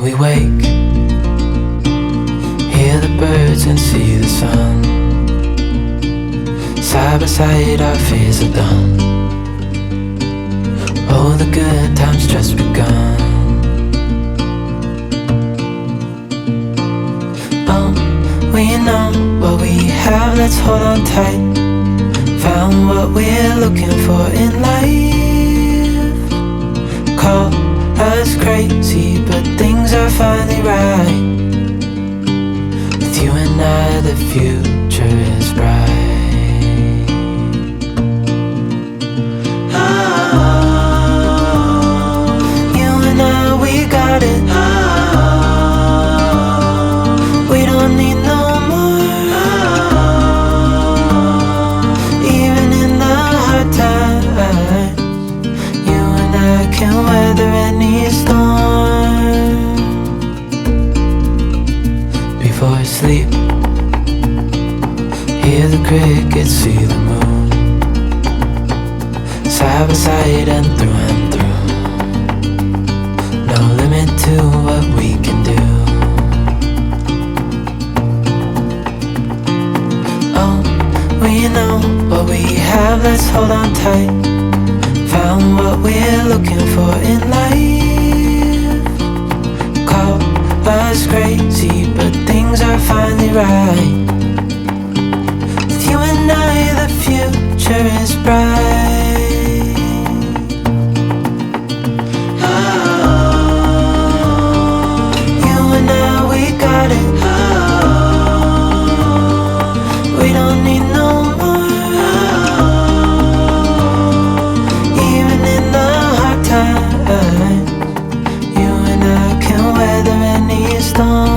we wake, hear the birds and see the sun. Side by side our fears are done. Oh, the good times just begun. Oh, we know what we have, let's hold on tight. Found what we're looking for in life. Call us crazy, but things are finally right. With you and I, the future is bright. Can weather any storm. Before I sleep, hear the crickets, see the moon. Side by side and through. No limit to what we can do. Oh, we know what we have, let's hold on tight. Found what we're looking for in life. Call us crazy, but things are finally right. With you and I, the future is bright. You and I, we got it. We don't need no more. You and I can weather any storm.